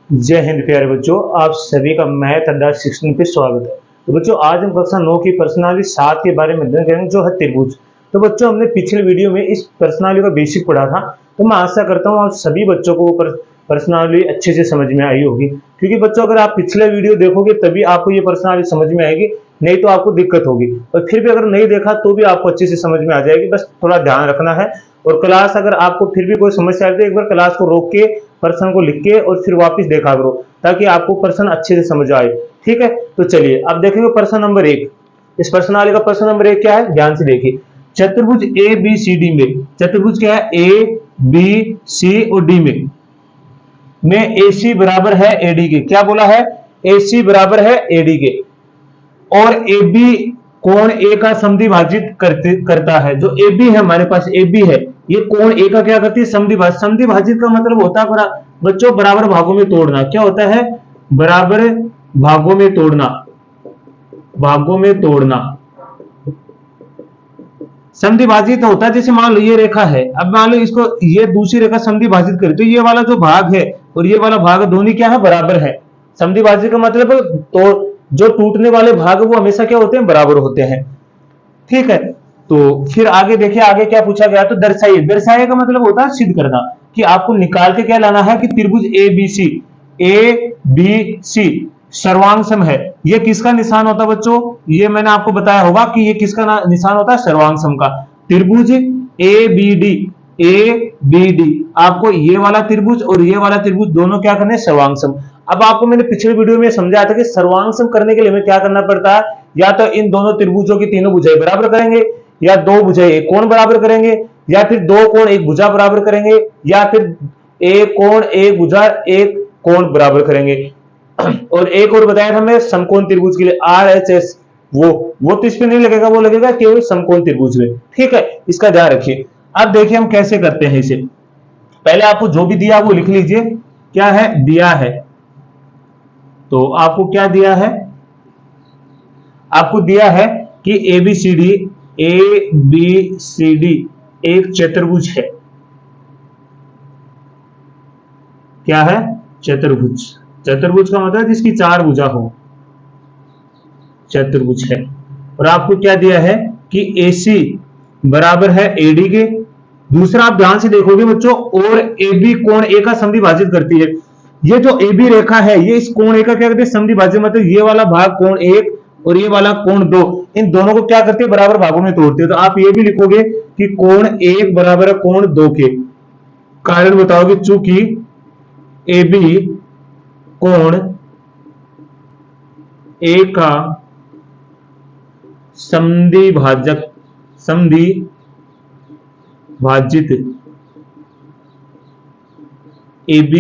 जय हिंद प्यारे बच्चों, आप सभी का मैथ अड्डा 16 पे स्वागत है। तो बच्चों आज हम कक्षा 9 की पर्सनाली 7 के बारे में अध्ययन करेंगे जो है त्रिभुज। तो बच्चों हमने पिछले वीडियो में इस पर्सनाली का बेसिक पढ़ा था, तो मैं आशा करता हूँ आप सभी बच्चों को वो पर्सनाली अच्छे से समझ में आई होगी। क्योंकि बच्चों अगर आप पिछले वीडियो देखोगे तभी आपको ये पर्सनाली समझ में आएगी, नहीं तो आपको दिक्कत होगी। और फिर भी अगर नहीं देखा तो भी आपको अच्छे से समझ में आ जाएगी, बस थोड़ा ध्यान रखना है। और क्लास अगर आपको फिर भी कोई समस्या आती है, एक बार क्लास को रोक के प्रश्न को लिख के और फिर वापस देखा करो, ताकि आपको प्रश्न अच्छे से समझ आए। ठीक है, तो चलिए अब देखेंगे प्रश्न नंबर 1। इस प्रश्नावली का प्रश्न नंबर 1 क्या है, ध्यान से देखिए। चतुर्भुज ए बी सी डी में, चतुर्भुज क्या है, ए बी सी और डी में ए सी बराबर है ए डी के। क्या बोला है, ए सी बराबर है ए डी के, और ए बी कोण ए का समद्विभाजित करता है। जो ए बी है हमारे पास, ए बी है, ये कोण ए का क्या करती है, समद्विभाजित। समद्विभाजित का मतलब होता है बच्चों बराबर भागों में तोड़ना। क्या होता है, बराबर भागों में तोड़ना, भागों में तोड़ना। समद्विभाजित होता है, जैसे मान लो ये रेखा है, अब मान लो इसको ये दूसरी रेखा समद्विभाजित करे, तो ये वाला जो भाग है और ये वाला भाग दोनों क्या है, बराबर है। समद्विभाजित का मतलब तो जो टूटने वाले भाग वो हमेशा क्या होते हैं, बराबर होते हैं। ठीक है, तो फिर आगे देखिए, आगे क्या पूछा गया, तो दर्शाइए। दर्शाइए का मतलब होता है सिद्ध करना, कि आपको निकाल के क्या लाना है कि त्रिभुज ए बी सी सर्वांगसम है। ये किसका निशान होता है बच्चों, ये मैंने आपको बताया होगा कि ये किसका निशान होता है, सर्वांगसम का। त्रिभुज ए बी डी, आपको ये वाला त्रिभुज और ये वाला त्रिभुज दोनों क्या करने, सर्वांगसम। अब आपको मैंने पिछले वीडियो में समझाया था कि सर्वांगसम करने के लिए हमें क्या करना पड़ता है, या तो इन दोनों त्रिभुजों की तीनों भुजाएं बराबर करेंगे, या दो भुजाएं एक कोण बराबर करेंगे, या फिर दो कोण एक भुजा बराबर करेंगे, या फिर एक कोण एक भुजा एक कोण बराबर करेंगे। और एक और बताया था मैं समकोण त्रिभुज के लिए RHS, वो तो इस पे नहीं लगेगा, वो लगेगा केवल समकोण त्रिभुज में। ठीक है, इसका ध्यान रखिए। अब देखिए हम कैसे करते हैं इसे। पहले आपको जो भी दिया वो लिख लीजिए। क्या है, दिया है, तो आपको क्या दिया है, आपको दिया है कि ए बी सी डी एक चतुर्भुज है। क्या है, चतुर्भुज। चतुर्भुज का मतलब जिसकी चार भुजा हो, चतुर्भुज है। और आपको क्या दिया है कि AC बराबर है AD के। दूसरा आप ध्यान से देखोगे बच्चों, और AB कोण A का समद्विभाजित करती है। ये जो AB रेखा है ये इस कोण A का क्या करती है, समद्विभाजित। मतलब ये वाला भाग कोण 1 और ये वाला कोण 2, इन दोनों को क्या करती है, बराबर भागों में तोड़ती है। तो आप ये भी लिखोगे कि कोण 1 बराबर है कोण 2 के। कारण बताओगे, चूंकि AB कोण A का समद्विभाजित AB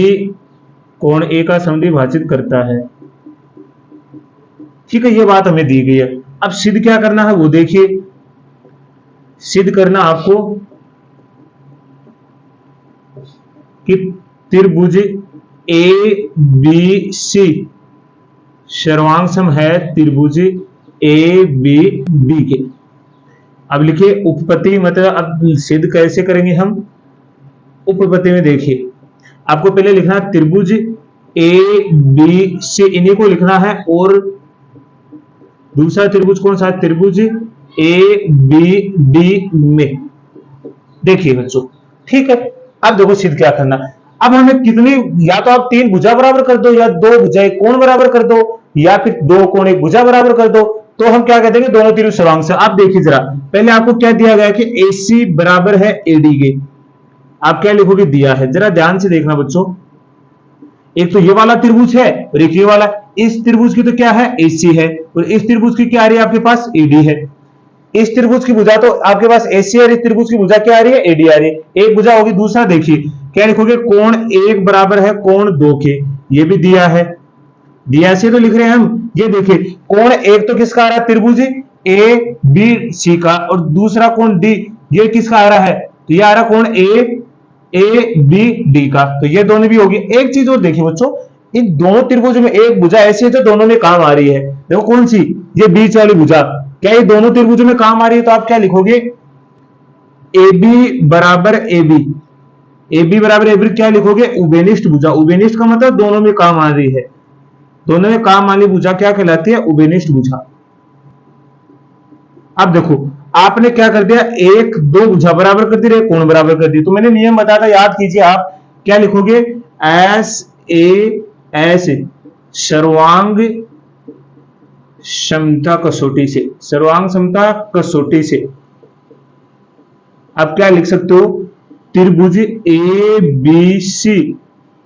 कोण A का समद्विभाजित करता है। ठीक है, ये बात हमें दी गई है। अब सिद्ध क्या करना है वो देखिए। सिद्ध करना आपको कि त्रिभुज ABC सर्वांगसम है त्रिभुज ABD के। अब लिखिए उपपत्ति, मतलब अब सिद्ध कैसे करेंगे हम। उपपत्ति में देखिए, आपको पहले लिखना है त्रिभुज ABC, इन्हीं को लिखना है। और दूसरा त्रिभुज कौन सा है, त्रिभुज ABD में। देखिए बच्चों, ठीक है, अब देखो सिद्ध क्या करना। अब हमें कितनी, या तो आप तीन भुजा बराबर कर दो, या दो भुजा एक कोण बराबर कर दो, या फिर दो कोण एक भुजा बराबर कर दो, तो हम क्या कहते हैं, दोनों त्रिभुज सर्वांग। आप देखिए जरा, पहले आपको क्या दिया गया कि AC बराबर है AD के। आप क्या लिखोगे, दिया है। जरा ध्यान से देखना बच्चों, एक तो ये वाला त्रिभुज है और एक ये वाला। इस त्रिभुज की तो क्या है, AC है, और इस त्रिभुज की क्या आ रही है आपके पास, AD है। इस त्रिभुज की भुजा तो आपके पास AC है, इस त्रिभुज की भुजा क्या आ रही है, AD आ रही है। एक भुजा होगी। दूसरा देखिए क्या लिखोगे, कोण 1 बराबर है कोण 2 के। ये भी दिया है, दिया से तो लिख रहे हैं हम। ये देखिए कोण 1 तो किसका आ रहा है, त्रिभुज ABC का, और दूसरा कोण D ये किसका आ रहा है, तो ये आ रहा कोण ABD का। तो ये दोनों भी होगी। एक चीज और देखिए बच्चों, इन दोनों त्रिभुजों में एक भुजा ऐसी है जो दोनों में काम आ रही है। देखो कौन सी, ये बीच वाली भुजा। क्या ये दोनों त्रिभुजों में काम आ रही है, तो आप क्या लिखोगे, AB बराबर AB। ए बी बराबर ए बी क्या लिखोगे, उभयनिष्ठ भुजा। उभयनिष्ठ का मतलब दोनों में काम आ रही है, दोनों में काम वाली भुजा क्या कहलाती है, उभयनिष्ठ भुजा। अब देखो आपने क्या कर दिया, एक दो भुजा बराबर कर दी, एक कोण बराबर कर दी। तो मैंने नियम बताया था, याद कीजिए आप, क्या लिखोगे, एस ए एस सर्वांग क्षमता कसौटी से, सर्वांग क्षमता कसौटी से। अब क्या लिख सकते हो, त्रिभुज ए बी सी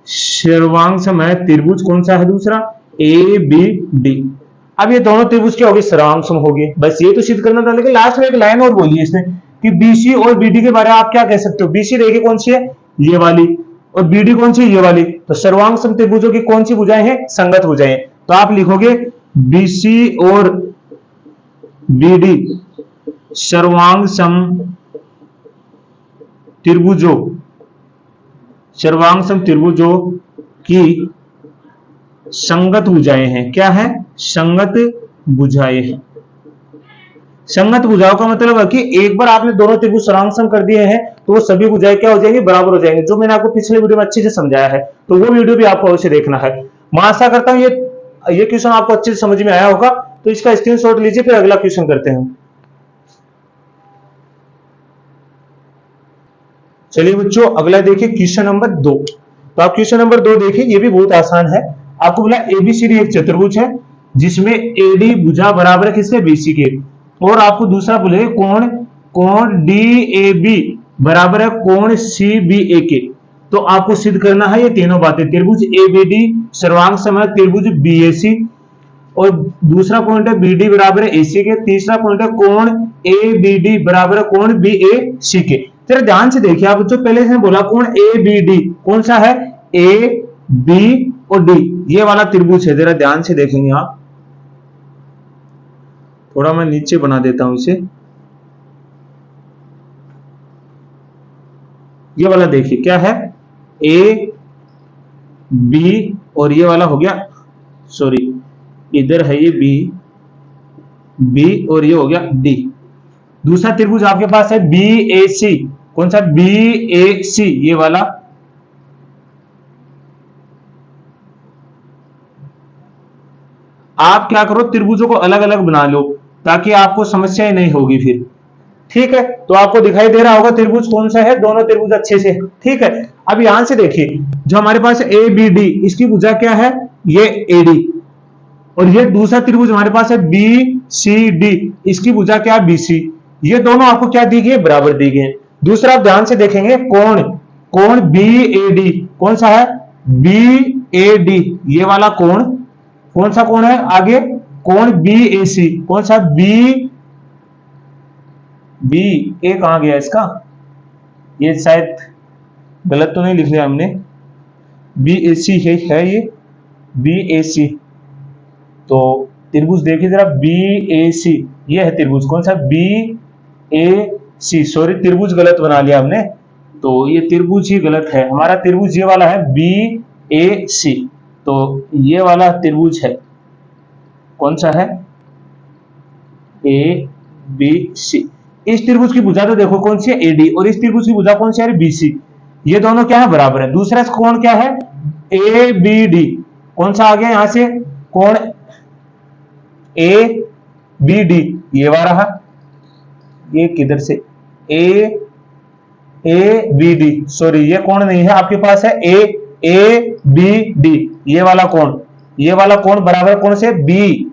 सर्वांग सम है त्रिभुज कौन सा है, दूसरा ए बी डी। अब ये दोनों त्रिभुज क्या होगी, सर्वांग सम हो गए। बस ये तो सिद्ध करना था, लेकिन लास्ट में एक लाइन और बोली है इसने कि बीसी और बीडी के बारे में आप क्या कह सकते हो। बीसी देखिए कौन सी है, ये वाली, और बीडी कौन सी, ये वाली। तो सर्वांग सम त्रिभुजों की कौन सी भुजाएं हैं, संगत भुजाएं। तो आप लिखोगे बीसी और बीडी सर्वांग सम त्रिभुजों, सर्वांग सम त्रिभुजों की संगत भुजाएं हैं। क्या है, संगत भुजाएं हैं। संगत भुजाओं का मतलब है कि एक बार आपने दोनों त्रिभुज सर्वांग सम कर दिए हैं तो वो सभी भुजाएं क्या हो जाएंगी, बराबर हो जाएंगे, जो मैंने आपको पिछले वीडियो में अच्छे से समझाया है। तो वो वीडियो भी आपको अवश्य देखना है। मैं आशा करता हूं ये क्वेश्चन आपको अच्छे से समझ में आया होगा। तो इसका स्क्रीनशॉट लीजिए, फिर अगला क्वेश्चन करते हैं। चलिए बच्चों, अगला देखिए क्वेश्चन नंबर 2। तो आप क्वेश्चन नंबर 2 देखिए, ये भी बहुत आसान है। आपको बोला एबीसीडी एक चतुर्भुज है जिसमें एडी भुजा बराबर है किसके, बीसी के। और आपको दूसरा बोले कोण डी ए बी बराबर है कोण सी बी ए के। तो आपको सिद्ध करना है ये तीनों बातें, त्रिभुज ए बी डी सर्वांग सम है त्रिभुज बी ए सी, और दूसरा पॉइंट है बी डी बराबर है एसी के, तीसरा पॉइंट है कोण ए बी डी बराबर है कोण बी ए सी के। जरा ध्यान से देखिए आप, जो पहले से बोला कोण ए बी डी कौन सा है, ए बी और डी, ये वाला त्रिभुज है। जरा ध्यान से देखेंगे आप, थोड़ा मैं नीचे बना देता हूं इसे, ये वाला देखिए क्या है, ए बी और ये वाला हो गया, सॉरी इधर है ये बी और ये हो गया डी। दूसरा त्रिभुज आपके पास है बी ए सी, कौन सा, बी ए सी, ये वाला। आप क्या करो, त्रिभुजों को अलग अलग बना लो ताकि आपको समस्याएं नहीं होगी फिर। ठीक है, तो आपको दिखाई दे रहा होगा त्रिभुज कौन सा है, दोनों त्रिभुज अच्छे से। ठीक है, अब यहां से देखिए, जो हमारे पास ए बी डी, इसकी भुजा क्या है, ये एडी, और ये दूसरा त्रिभुज हमारे पास है बी सी डी, इसकी भुजा क्या है, बीसी। ये दोनों आपको क्या दी गई, बराबर दी गई। दूसरा आप ध्यान से देखेंगे, कोण बी ए डी कौन सा है, बी ए डी, ये वाला कोण कौन सा कोण है, आगे कोण बी ए सी कौन सा, बी ए कहां गया इसका, ये शायद गलत तो नहीं लिख लिया हमने, बी ए सी है ये बी ए सी। तो त्रिभुज देखिए जरा, बी ए सी, ये है त्रिभुज कौन सा, बी ए सी। सॉरी, त्रिभुज गलत बना लिया हमने, तो ये त्रिभुज ही गलत है। हमारा त्रिभुज ये वाला है बी ए सी, तो ये वाला त्रिभुज है कौन सा है, ए बी सी। इस त्रिभुज की भुजा तो देखो कौन सी है, एडी, और इस त्रिभुज की भुजा कौन सी है, बीसी। ये दोनों क्या है, बराबर है। दूसरा कोण क्या है, ए बी डी, कौन सा आ गया यहां से, कोण ए बी डी, ये वाला, ये किधर से, ए बी डी, सॉरी ये कोण नहीं है, आपके पास है ए बी डी, ये वाला कोण बराबर कौन से, बी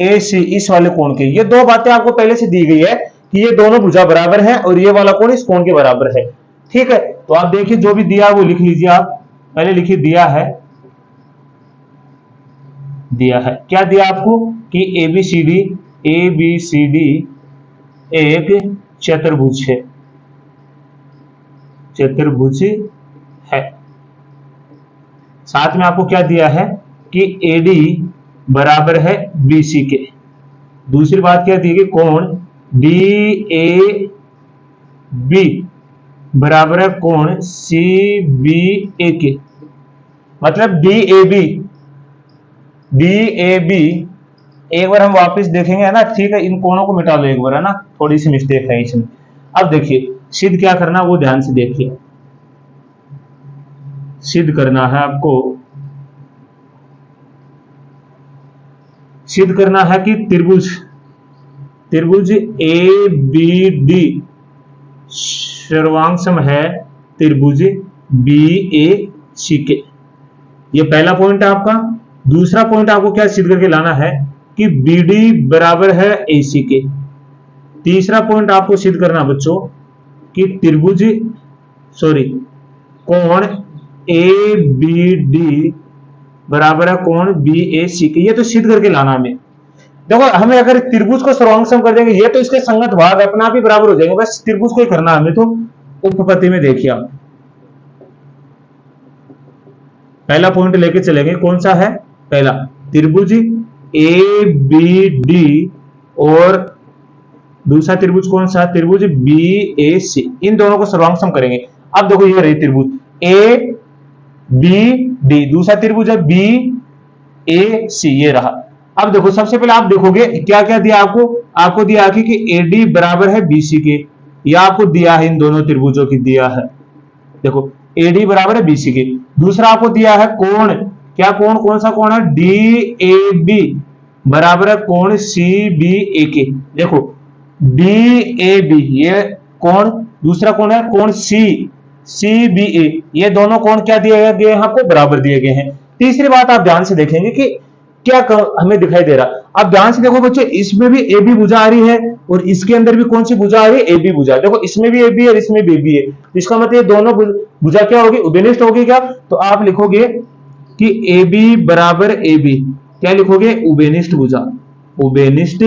ए सी, इस वाले कोण के। ये दो बातें आपको पहले से दी गई है कि ये दोनों भुजा बराबर है और ये वाला कोण इस कोण के बराबर है। ठीक है, तो आप देखिए जो भी दिया वो लिख लीजिए आप, पहले लिखिए दिया है क्या दिया आपको कि ए बी सी डी एक चतुर्भुज है। साथ में आपको क्या दिया है कि एडी बराबर है बीसी के। दूसरी बात क्या दी गई, कोण डी ए बी बराबर है कोण सी बी ए के। मतलब डी ए बी एक बार हम वापस देखेंगे, है ना। ठीक है, इन कोणों को मिटा लो एक बार, है ना, थोड़ी सी मिस्टेक है इसमें। अब देखिए सिद्ध क्या करना वो ध्यान से देखिए। सिद्ध करना है आपको, सिद्ध करना है कि त्रिभुज ए बी डी सर्वांगसम है त्रिभुज बी ए सी के। ये पहला पॉइंट है आपका। दूसरा पॉइंट आपको क्या सिद्ध करके लाना है कि बी डी बराबर है ए सी के। तीसरा पॉइंट आपको सिद्ध करना बच्चों कि त्रिभुज कोण ए बी डी बराबर है कोण बी ए सी के। ये तो सिद्ध करके लाना हमें। देखो हमें अगर त्रिभुज को सर्वांग कर देंगे ये तो इसके संगत भाग अपना आप ही बराबर हो जाएंगे, बस त्रिभुज को ही करना हमें। तो उपपत्ति में देखिए आप पहला पॉइंट लेके चलेंगे, कौन सा है? पहला त्रिभुज ए बी डी और दूसरा त्रिभुज कौन सा? त्रिभुज बी ए सी। इन दोनों को सर्वांग करेंगे। अब देखो ये रही त्रिभुज ए बी डी, दूसरा त्रिभुज है बी ए सी, ये रहा। अब देखो सबसे पहले आप देखोगे क्या क्या दिया आपको दिया कि एडी बराबर है बीसी के। यह आपको दिया है, इन दोनों त्रिभुजों की दिया है। देखो एडी बराबर है बीसी के। दूसरा आपको दिया है कोण, क्या कोण? कौन सा कोण है? डी ए बी बराबर है कोण सी बी ए के। देखो डी ए बी ये कोण, दूसरा कोण है कोण सी बी ए, ये दोनों कोण क्या दिए गए हैं आपको? बराबर दिए गए हैं। तीसरी बात आप ध्यान से देखेंगे कि क्या हमें दिखाई दे रहा। आप ध्यान से देखो बच्चों, इसमें भी ए बी भुजा आ रही है और इसके अंदर भी कौन सी भुजा आ रही है? ए बी भुजा। देखो इसमें भी ए बी है और इसमें भी ए बी है। इसका मतलब ये दोनों भुजा क्या होगी? उभयनिष्ठ होगी क्या? तो आप लिखोगे कि ए बी बराबर ए बी, क्या लिखोगे? उभयनिष्ठ भुजा, उभयनिष्ठ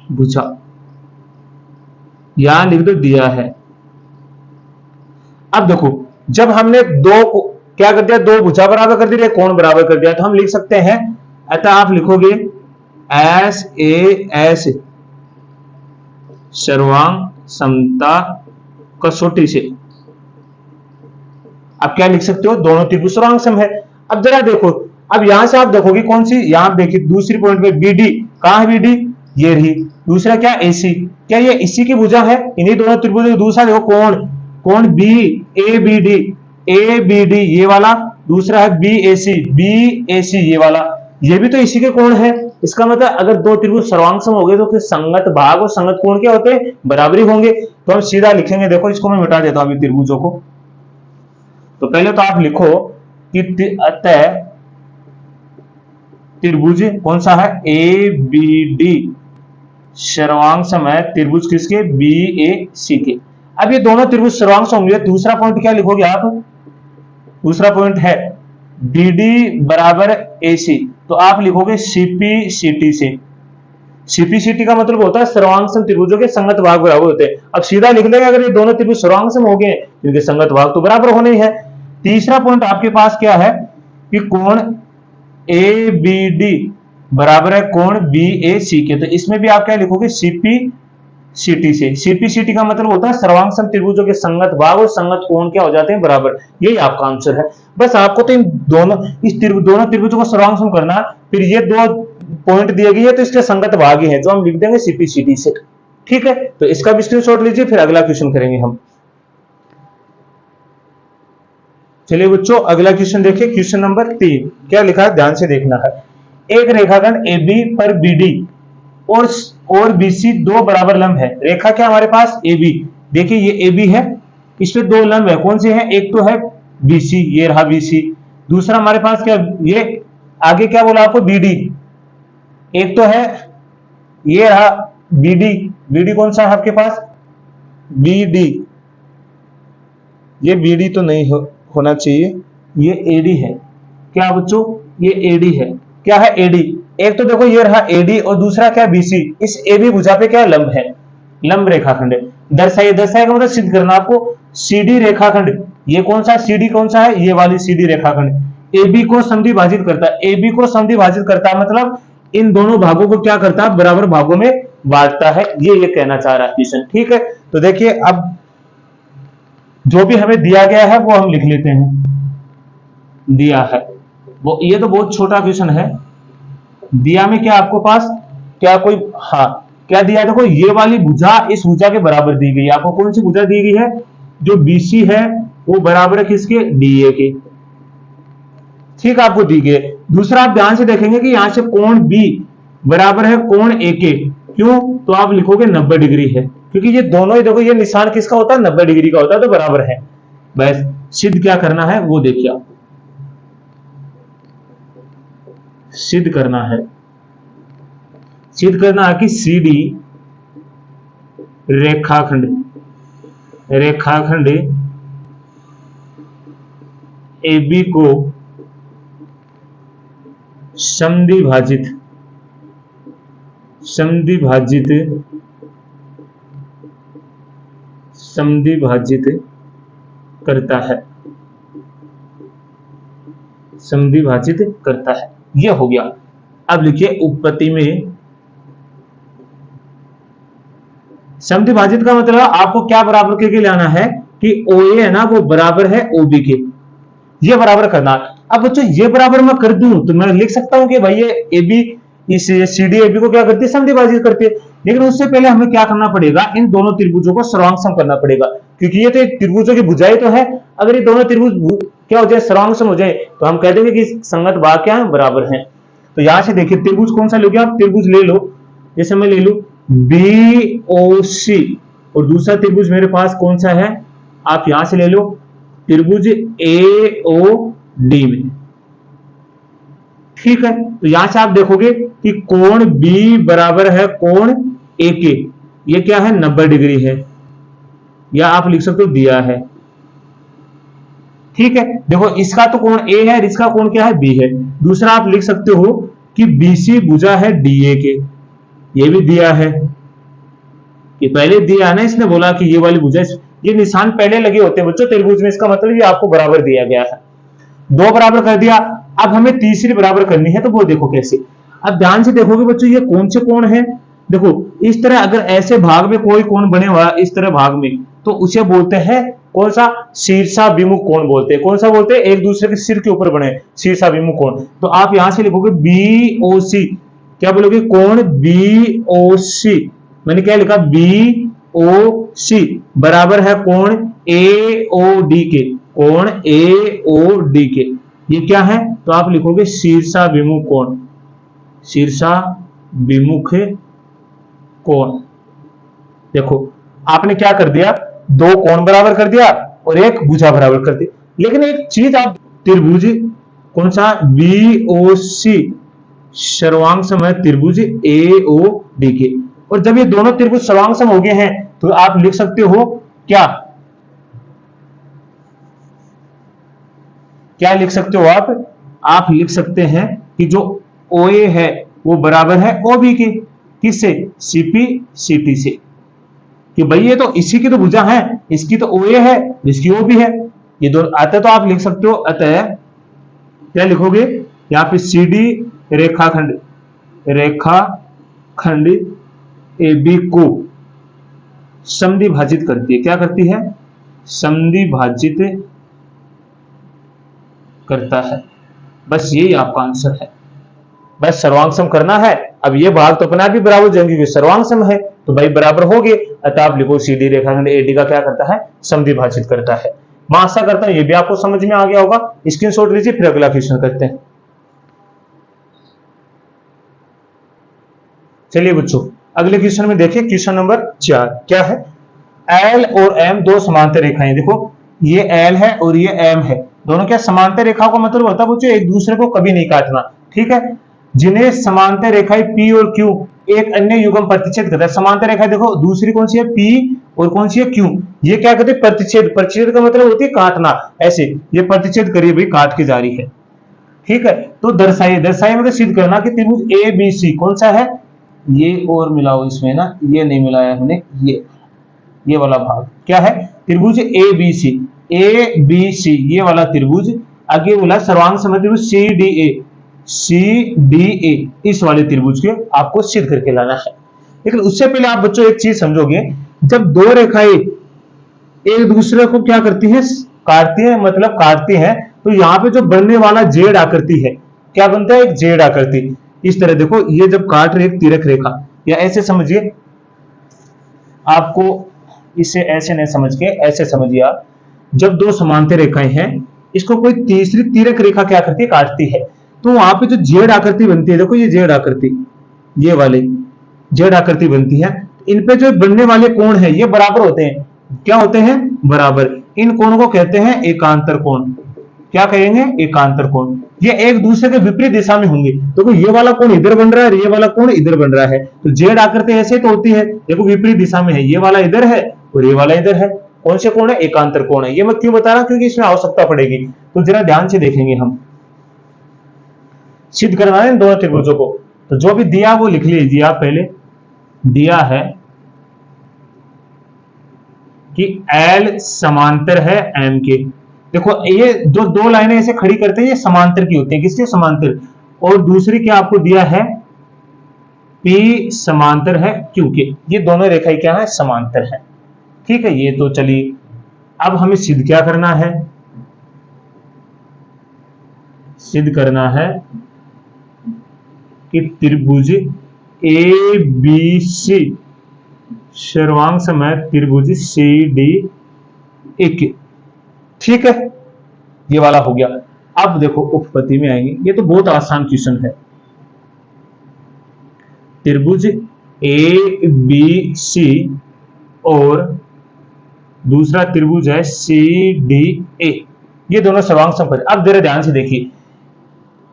भुजा। यहां लिख दो दिया है। अब देखो जब हमने दो को क्या कर दिया? दो भुजा बराबर कर दिया, कोण बराबर कर दिया, तो हम लिख सकते हैं अतः आप लिखोगे एस ए एस सर्वांग समता कसौटी से। अब क्या लिख सकते हो? दोनों त्रिभुज सर्वांग सम है। अब जरा देखो, अब यहां से आप देखोगे कौन सी, यहां देखिए दूसरी पॉइंट में बीडी, कहां है बीडी? ये रही। दूसरा क्या? एसी, क्या ये इसी की भुजा है? इन्हीं दोनों त्रिभुजों। दूसरा देखो कोण बी ए बी डी ये वाला, दूसरा है बी ए सी ये वाला, ये भी तो इसी के कोण है। इसका मतलब अगर दो त्रिभुज सर्वांग सम हो गए तो फिर संगत भाग और संगत कोण क्या होते हैं? बराबरी होंगे। तो हम सीधा लिखेंगे, देखो इसको मैं मिटा देता हूं अभी त्रिभुजों को। तो पहले तो आप लिखो कि अतः त्रिभुज कौन सा है? ए बी डी सर्वांग सम है त्रिभुज किसके? बी ए सी के। अब ये दोनों त्रिभुज सर्वांग सम होंगे। दूसरा पॉइंट क्या लिखोगे आप? दूसरा पॉइंट है बी डी बराबर ए सी, तो आप लिखोगे सीपी सीटी से। सीपी सीटी का मतलब होता है सर्वांग सम त्रिभुजों के संगत भाग बराबर होते हैं। अब सीधा लिख लेंगे अगर ये दोनों त्रिभुज सर्वांग सम हो गए इनके संगत भाग तो बराबर होने ही है। तीसरा पॉइंट आपके पास क्या है कि कोण ए बी डी बराबर है कोण बी ए सी के। तो इसमें भी आप क्या लिखोगे? सीपी सीटी से। सीपी सीटी का मतलब होता है सर्वांग सम त्रिभुजों के संगत भाग और संगत कोण क्या हो जाते हैं? बराबर। यही आपका आंसर है। बस आपको तो इन दोनों दोनों त्रिभुजों को सर्वांग सम करना, फिर ये दो पॉइंट दिए गए हैं तो इसके संगत भाग ही है जो हम लिख देंगे सीपी सीटी से। ठीक है, तो इसका भी स्क्रीनशॉट लीजिए, फिर अगला क्वेश्चन करेंगे हम। चलिए बच्चों अगला क्वेश्चन देखिए, क्वेश्चन नंबर 3 क्या लिखा है? ध्यान से देखना है। एक रेखाखंड AB पर BD और BC दो बराबर लंब है। रेखा क्या हमारे पास? AB। देखिए ये AB है, इस पे दो लंब है। कौन से हैं? एक तो है BC, ये रहा BC। दूसरा हमारे पास क्या, ये आगे क्या बोला आपको? BD। एक तो है ये रहा BD। BD कौन सा है आपके पास? BD। ये BD तो नहीं होना चाहिए, ये AD है। क्या बच्चों? ये AD है। क्या है? AD। एक तो देखो ये रहा AD और दूसरा क्या? BC। इस AB भुजा पे क्या लंब है? लंब रेखाखंड। दर्शाइए, दर्शाइए का मतलब सिद्ध करना आपको। CD रेखाखंड, ये कौन सा? CD कौन सा है? ये वाली CD रेखाखंड AB को समद्विभाजित करता है। AB को समद्विभाजित करता है मतलब इन दोनों भागों को क्या करता है? बराबर भागों में बांटता है। ये कहना चाह रहा है क्वेश्चन। ठीक है, तो देखिए अब जो भी हमें दिया गया है वो हम लिख लेते हैं। दिया है वो, ये तो बहुत छोटा क्वेश्चन है। दिया में क्या आपको पास क्या कोई, हाँ क्या दिया? देखो ये वाली भुजा इस भुजा के बराबर दी गई है। आपको कौन सी भुजा दी गई है? जो BC है वो बराबर है किसके, DA के। ठीक, आपको दी गई। दूसरा आप ध्यान से देखेंगे कि यहां से कोण B बराबर है कोण A के। क्यों, तो आप लिखोगे 90 डिग्री है, क्योंकि ये दोनों ही देखो ये निशान किसका होता है, 90 डिग्री का होता है, तो बराबर है। बस सिद्ध क्या करना है वो देखिए आप, सिद्ध करना है कि CD रेखाखंड AB को समद्विभाजित करता है। ये हो गया। अब लिखिए उत्पत्ति में समद्विभाजित का मतलब आपको क्या बराबर करके लाना है कि OA है ना वो बराबर है OB के, ये बराबर करना। अब बच्चों ये बराबर मैं कर दूं तो मैं लिख सकता हूं कि भाई ये AB इस CD AB को क्या करती है, समद्विभाजित करती है। लेकिन उससे पहले हमें क्या करना पड़ेगा, इन दोनों त्रिभुजों को सर्वांगसम करना पड़ेगा, क्योंकि ये तो एक त्रिभुजों की भुजाएं तो है। अगर ये दोनों त्रिभुज क्या हो जाए, सर्वांगसम हो जाए, तो हम कह देंगे कि संगत भाग क्या है, बराबर है। तो यहां से देखिए त्रिभुज कौन सा लोगे आप, त्रिभुज ले लो, जैसे मैं ले लू BOC, और दूसरा त्रिभुज मेरे पास कौन सा है, आप यहां से ले लो त्रिभुज AOD में। ठीक है, तो यहां से आप देखोगे कि कोण B बराबर है कोण A के, ये क्या है, 90 डिग्री है, या आप लिख सकते हो दिया है। ठीक है, देखो इसका तो कोण A है, इसका कोण क्या है, B है। दूसरा आप लिख सकते हो कि BC भुजा है DA के, ये भी दिया है, ये पहले दिया है ना, इसने बोला कि ये वाली भुजा, ये निशान पहले लगे होते हैं बच्चों त्रिभुज में, इसका मतलब ये आपको बराबर दिया गया है। दो बराबर कर दिया, अब हमें तीसरी बराबर करनी है, तो वो देखो कैसे। अब ध्यान से देखोगे बच्चों ये कौन से कोण है, देखो इस तरह अगर ऐसे भाग में कोई कोण बने हुआ इस तरह भाग में, तो उसे बोलते हैं कौन सा, शीर्षाभिमुख कोण बोलते हैं। कौन सा बोलते हैं, एक दूसरे के सिर के ऊपर बने शीर्षाभिमुख कोण। तो आप यहां से लिखोगे BOC, क्या बोलोगे, कोण BOC, मैंने क्या लिखा, BOC बराबर है कोण AOD के, कोण AOD के। ये क्या है, तो आप लिखोगे शीर्षाभिमुख कोण, शीर्षाभिमुख कोण। देखो आपने क्या कर दिया, दो कोण बराबर कर दिया और एक भुजा बराबर कर दी। लेकिन एक चीज आप, त्रिभुज कौन सा, BOC सर्वांगसम है त्रिभुज AOD के। और जब ये दोनों त्रिभुज सर्वांगसम हो गए हैं तो आप लिख सकते हो क्या, क्या लिख सकते हो आप लिख सकते हैं कि जो OA है वो बराबर है OB के, किससे, CP CT से, कि भाई ये तो इसी की तो भुजा है, इसकी तो OA है, इसकी OB है, ये दोनों अतः तो आप लिख सकते हो, अतः क्या लिखोगे यहाँ पे CD रेखाखंड AB को समद्विभाजित करती है, क्या करती है, समद्विभाजित करता है। बस यही आपका आंसर है, बस सर्वांगसम करना है। अब ये भाग तो अपना भी बराबर जाएंगे क्योंकि सर्वांगसम है, तो भाई बराबर हो गए। अतः आप लिखो CD रेखाखंड AD का क्या करता है, समद्विभाजित करता है। मैं आशा करता हूं ये भी आपको समझ में आ गया होगा। स्क्रीनशॉट लीजिए, फिर अगला क्वेश्चन करते हैं। चलिए बच्चों अगले क्वेश्चन में देखिए, क्वेश्चन नंबर 4 क्या है, L और M दो समांतर रेखाएं, देखो ये L है और ये M है, दोनों क्या समांतर रेखाओं का मतलब होता है बच्चों एक दूसरे को कभी नहीं काटना। ठीक है, जिन्हें समांतर रेखाएं P और Q एक अन्य युग्म प्रतिच्छेद करता है। समांतर रेखा देखो दूसरी कौन सी है, P और कौन सी है, Q। ये क्या कहते हैं, प्रतिच्छेद। प्रतिच्छेद का मतलब होती है काटना, ऐसे ये प्रतिच्छेद करिए भाई, काट के जा रही है। ठीक है, तो दर्शाइए, दर्शाइए मतलब सिद्ध करना कि त्रिभुज ABC कौन सा है, ये और मिलाओ इसमें ना, ये नहीं मिलाया हमने, ये वाला भाग क्या है, त्रिभुज ABC ये वाला त्रिभुज, आगे बोला सर्वांगसम त्रिभुज CDA, इस वाले त्रिभुज के आपको सिद्ध करके लाना है। लेकिन उससे पहले आप बच्चों एक चीज समझोगे, जब दो रेखाएं एक दूसरे को क्या करती हैं, काटती हैं, मतलब काटती हैं, तो यहाँ पे जो बनने वाला जेड आकृति है, क्या बनता है, एक जेड आकृति। इस तरह देखो ये जब काट रही तिरक रेखा, या ऐसे समझिए, आपको इसे ऐसे नहीं समझ के ऐसे समझिए आप, जब दो समांतर रेखाएं हैं, इसको कोई तीसरी तिर्यक रेखा क्या करती है, काटती है, तो वहां पे जो जेड आकृति बनती है, देखो ये जेड आकृति, ये वाले जेड आकृति बनती है, इन पे जो बनने वाले कोण है ये बराबर होते हैं। क्या होते हैं, बराबर। इन कोणों को कहते हैं एकांतर कोण। क्या कहेंगे, एकांतर कोण। ये एक दूसरे के विपरीत दिशा में होंगे। देखो ये वाला कोण इधर बन रहा है, ये वाला कोण इधर बन रहा है, तो जेड आकृति ऐसे तो होती है, देखो विपरीत दिशा में है, ये वाला इधर है और ये वाला इधर है। कौन से कोण है, एकांतर कोण है। ये मैं क्यों बता रहा हूं, क्योंकि इसमें आवश्यकता पड़ेगी, तो जरा ध्यान से देखेंगे। हम सिद्ध करना है इन दोनों त्रिभुजों को, तो जो भी दिया वो लिख लीजिए आप। पहले दिया है कि L समांतर है M के। देखो ये जो दो लाइनें ऐसे खड़ी करते हैं ये समांतर की होती है, किसके, समांतर। और दूसरी क्या आपको दिया है, P समांतर है Q के। ये दोनों रेखाएं क्या है, समांतर है। ठीक है, ये तो चलिए अब हमें सिद्ध क्या करना है, सिद्ध करना है कि त्रिभुज ABC सर्वांग समय त्रिभुज CD ठीक है, ये वाला हो गया। अब देखो उपपत्ति में आएंगे, ये तो बहुत आसान क्वेश्चन है। त्रिभुज ABC और दूसरा त्रिभुज है CDA, ये दोनों सर्वांग समकोण। अब जरा ध्यान से देखिए,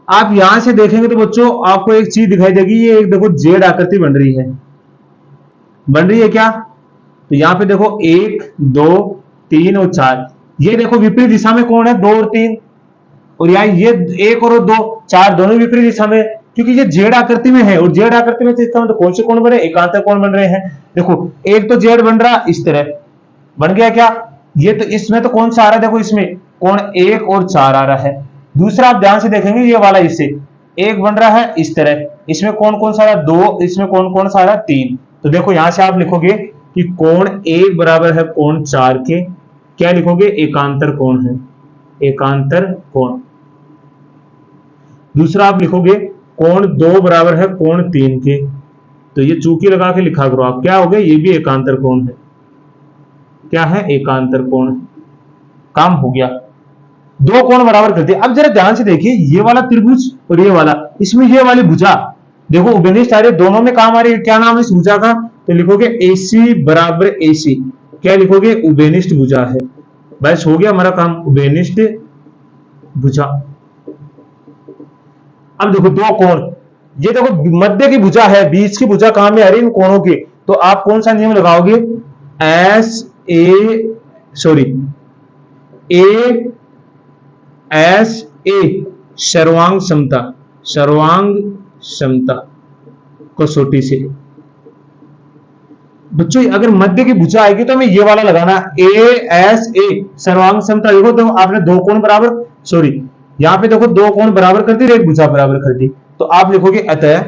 आप यहां से देखेंगे तो बच्चों आपको एक चीज दिखाई देगी, ये एक देखो जेड आकृति बन रही है, बन रही है क्या, तो यहां पे देखो 1 2 3 और 4, ये देखो विपरीत दिशा में कोण है 2 और 3, और यहाँ ये 1 और 2 4 दोनों विपरीत दिशा में, क्योंकि ये जेड आकृति में है, और जेड आकृति में इसका मतलब कौन से कोण बन रहे, एकांतर कोण बन रहे हैं। देखो एक तो जेड बन रहा इस तरह बन गया क्या, ये तो इसमें तो कौन सा आ रहा है, देखो इसमें कोण 1 और 4 आ रहा है। दूसरा आप ध्यान से देखेंगे ये वाला इससे एक बन रहा है इस तरह, इसमें कौन कौन सा आ रहा, 2, इसमें कौन कौन सा आ रहा, 3। तो देखो यहां से आप लिखोगे कि कोण 1 बराबर है कोण 4 के, क्या लिखोगे, एकांतर कोण है, एकांतर कोण। दूसरा आप लिखोगे कोण 2 बराबर है कोण 3 के, तो ये चूकी लगा के लिखा करो आप, क्या हो गया, ये भी एकांतर कोण है, क्या है, एकांतर कोण। काम हो गया, दो कोण बराबर करते हैं। अब जरा ध्यान से देखिए, ये वाला त्रिभुज और ये वाला, इसमें ये वाली भुजा देखो उभयनिष्ठ आ रही है, दोनों में काम आ रही है, क्या नाम है इस भुजा का, तो लिखोगे AC बराबर AC, क्या लिखोगे, उभयनिष्ठ भुजा है। बस हो गया हमारा काम, उभयनिष्ठ भुजा। अब देखो दो कोण, ये देखो मध्य की भुजा है, बीच की भुजा कहां में आ रही है, इन कोणों की, तो आप कौन सा नियम लगाओगे, ASA सर्वांग समता, सर्वांग समता कसौटी से। बच्चों अगर मध्य की भुजा आएगी तो हमें ये वाला लगाना, ASA सर्वांग समता। देखो तो आपने दो कोण बराबर, यहां पे देखो दो कोण बराबर कर दी, एक भुजा बराबर कर दी, तो आप लिखोगे अतः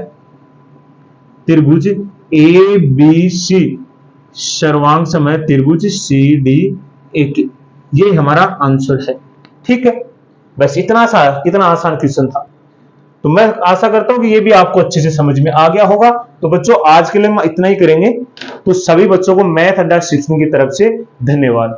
त्रिभुज ABC सर्वांग समय त्रिभुज CDA, ये हमारा आंसर है। ठीक है, बस इतना सा, कितना आसान क्वेश्चन था। तो मैं आशा करता हूं कि ये भी आपको अच्छे से समझ में आ गया होगा। तो बच्चों आज के लिए हम इतना ही करेंगे, तो सभी बच्चों को मैथ अड्डा सीखने की तरफ से धन्यवाद।